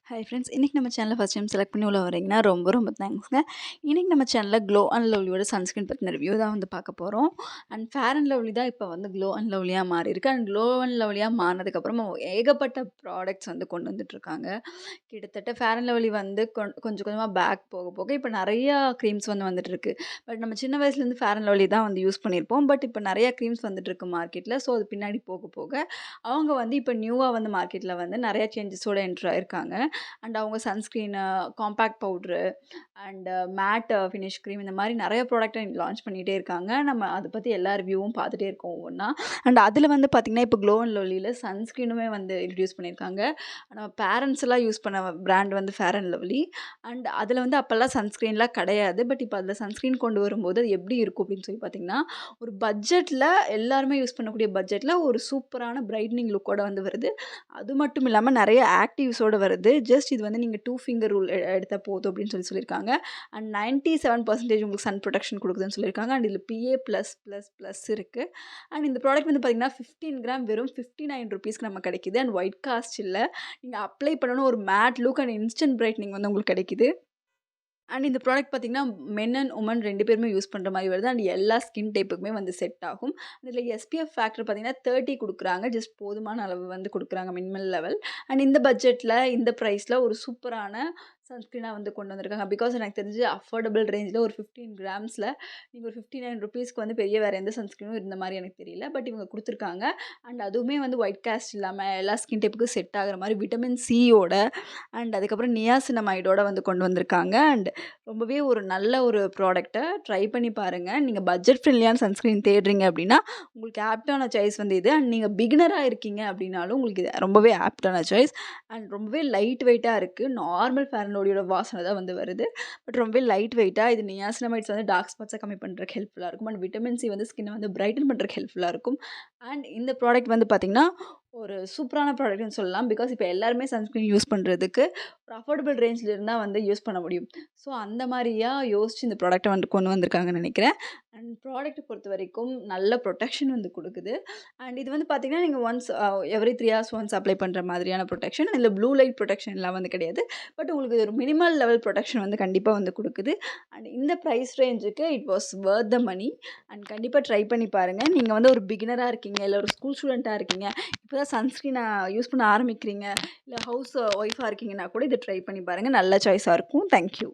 Hi friends. இன்றைக்கி நம்ம சேனலை ஃபஸ்ட் டைம் செலக்ட் பண்ணி உள்ள வரீங்கன்னா ரொம்ப ரொம்ப தேங்க்ஸ்ங்க. இன்றைக்கி நம்ம சேனலில் க்ளோ அண்ட் லவ்லியோட சன்ஸ்க்ரீன் பற்றின ரிவ்யூ தான் வந்து பார்க்க போகிறோம். அண்ட் ஃபேர் அண்ட் லவ்லி தான் இப்போ வந்து க்ளோ அண்ட் லவ்லியாக மாறி இருக்கு. அண்ட் க்ளோ அண்ட் லவ்லியாக மாறினதுக்கப்புறமா ஏகப்பட்ட ப்ராடக்ட்ஸ் வந்து கொண்டு வந்துட்டுருக்காங்க. கிட்டத்தட்ட ஃபேர் அண்ட் லவ்லி வந்து கொஞ்சம் கொஞ்சமாக பேக் போக போக இப்போ நிறையா க்ரீம்ஸ் வந்து வந்துட்டுருக்கு. பட் நம்ம சின்ன வயசுலேருந்து ஃபேர் அண்ட் லவ்லி தான் வந்து யூஸ் பண்ணியிருப்போம். பட் இப்போ நிறையா க்ரீம்ஸ் வந்துட்டுருக்கு மார்க்கெட்டில். ஸோ அது பின்னாடி போக போக அவங்க வந்து இப்போ நியூவாக வந்து மார்க்கெட்டில் வந்து நிறையா சேஞ்சஸோடு என்ட்ரு ஆயிருக்காங்க. அண்ட் அவங்க sunscreen, compact powder and matte finish cream இந்த மாதிரி நிறைய ப்ராடக்ட்டை லான்ச் பண்ணிகிட்டே இருக்காங்க. நம்ம அதை பற்றி எல்லா ரிவ்யூவும் பார்த்துட்டே இருக்கோம் ஒவ்வொன்றா. அண்ட் அதில் வந்து பார்த்திங்கன்னா இப்போ க்ளோ அண்ட் லவ்லியில் சன்ஸ்க்ரீனுமே வந்து இன்ட்ரடியூஸ் பண்ணியிருக்காங்க. நம்ம பேரண்ட்ஸ் எல்லாம் யூஸ் பண்ண பிராண்ட் வந்து ஃபேர் அண்ட் லவ்லி. அண்ட் அதில் வந்து அப்போல்லாம் சன்ஸ்க்ரீன்லாம் கிடையாது. பட் இப்போ அதில் சன்ஸ்க்ரீன் கொண்டு வரும்போது அது எப்படி இருக்கும் அப்படின்னு சொல்லி பார்த்திங்கன்னா, ஒரு பட்ஜெட்டில் எல்லாருமே யூஸ் பண்ணக்கூடிய பட்ஜெட்டில் ஒரு சூப்பரான பிரைட்னிங் லுக்கோட வந்து வருது. அது மட்டும் இல்லாமல் நிறைய ஆக்டிவ்ஸோடு வருது. ஜஸ்ட் இது வந்து நீங்கள் 2 ஃபிங்கர் ரூல் எடுத்தால் போதும் அப்படின்னு சொல்லியிருக்காங்க. அண்ட் 97% உங்களுக்கு சன் ப்ரொடெக்ஷன் கொடுக்குதுன்னு சொல்லியிருக்காங்க. அண்ட் இதில் PA+++ இருக்குது. அண்ட் இந்த ப்ராடக்ட் வந்து பார்த்திங்கன்னா 15 கிராம் வெறும் ₹59க்கு நம்ம கிடைக்கிது. அண்ட் ஒயிட் காஸ்ட் இல்லை. நீங்கள் அப்ளை பண்ணணும் ஒரு mat look and instant brightening வந்து உங்களுக்கு கிடைக்கிது. அண்ட் இந்த ப்ராடக்ட் பார்த்திங்கன்னா மென் அண்ட் உமன் 2 பேருமே யூஸ் பண்ணுற மாதிரி வருது. அண்ட் எல்லா ஸ்கின் டைப்புக்குமே வந்து செட் ஆகும். இதில் SPF ஃபேக்டர் பார்த்திங்கன்னா 30 கொடுக்குறாங்க. ஜஸ்ட் போதுமான அளவு வந்து கொடுக்குறாங்க, மினிமல் லெவல். அண்ட் இந்த பட்ஜெட்டில் இந்த ப்ரைஸில் ஒரு சூப்பரான சன்ஸ்க்ரீனாக வந்து கொண்டு வந்திருக்காங்க. பிகாஸ் எனக்கு தெரிஞ்சு அஃபோர்டபுள் ரேஞ்சில் ஒரு 15 கிராம்ஸில் நீங்கள் ஒரு ₹59க்கு வந்து பெரிய வேறு எந்த சன்ஸ்க்ரீனும் இருந்த மாதிரி எனக்கு தெரியல. பட் இவங்க கொடுத்துருக்காங்க. அண்ட் அதுவுமே வந்து ஒயிட் காஸ்ட் இல்லாமல் எல்லா ஸ்கின் டைப்புக்கும் செட் ஆகிற மாதிரி விட்டமின் சியோட அண்ட் அதுக்கப்புறம் நியாசினமைடோட வந்து கொண்டு வந்திருக்காங்க. அண்ட் ரொம்பவே ஒரு நல்ல ஒரு ப்ராடக்ட்டை ட்ரை பண்ணி பாருங்கள். நீங்கள் பட்ஜெட் ஃப்ரெண்ட்லியான சன்ஸ்க்ரீன் தேடுறீங்க அப்படின்னா உங்களுக்கு ஆப்டான சாய்ஸ் வந்து இது. அண்ட் நீங்கள் பிகினராக இருக்கீங்க அப்படின்னாலும் உங்களுக்கு இது ரொம்பவே ஆப்டான சாய்ஸ். அண்ட் ரொம்பவே லைட் வெயிட்டாக இருக்குது. நார்மல் ஃபேர் அண்ட் லவ்லியோட வாசனை தான் வந்து வருது. பட் ரொம்பவே லைட் வெயிட்டாக இது நியாசினமைட்ஸ் வந்து டார்க் ஸ்பாட்ஸை கம்மி பண்ணுறதுக்கு ஹெல்ப்ஃபுல்லாக இருக்கும். அண்ட் விட்டமின் சி வந்து ஸ்கின்னை வந்து பிரைட்டன் பண்ணுறதுக்கு ஹெல்ப்ஃபுல்லாக இருக்கும். அண்ட் இந்த ப்ராடக்ட் வந்து பார்த்திங்கன்னா ஒரு சூப்பரான ப்ராடக்ட்னு சொல்லலாம். பிகாஸ் இப்போ எல்லாருமே சன்ஸ்க்ரீன் யூஸ் பண்ணுறதுக்கு ஒரு அஃபோர்டபுள் ரேஞ்சில் இருந்தால் வந்து யூஸ் பண்ண முடியும். ஸோ அந்த மாதிரியா யோசிச்சு இந்த ப்ராடக்ட்டை வந்து கொண்டு வந்திருக்காங்கன்னு நினைக்கிறேன். அண்ட் ப்ராடக்ட்டை பொறுத்த வரைக்கும் நல்ல ப்ரொடெக்ஷன் வந்து கொடுக்குது. அண்ட் இது வந்து பார்த்திங்கன்னா நீங்கள் once every 3 hours once apply பண்ணுற மாதிரியான ப்ரொடெக்ஷன். இதில் ப்ளூ லைட் ப்ரொடெக்ஷன்லாம் வந்து கிடையாது. பட் உங்களுக்கு ஒரு மினிமல் லெவல் ப்ரொடெக்ஷன் வந்து கண்டிப்பாக வந்து கொடுக்குது. அண்ட் இந்த ப்ரைஸ் ரேஞ்சுக்கு it was Worth the money. And கண்டிப்பாக ட்ரை பண்ணி பாருங்கள். நீங்கள் வந்து ஒரு பிகினராக இருக்கீங்க, இல்லை ஒரு ஸ்கூல் ஸ்டூடெண்ட்டாக இருக்கீங்க, இப்போ தான் சன்ஸ்க்ரீனை யூஸ் பண்ண ஆரம்பிக்கிறீங்க, இல்லை ஹவுஸ் ஒய்ஃபாக இருக்கீங்கன்னா கூட இதை ட்ரை பண்ணி பாருங்கள். நல்ல சாய்ஸாக இருக்கும். தேங்க்யூ.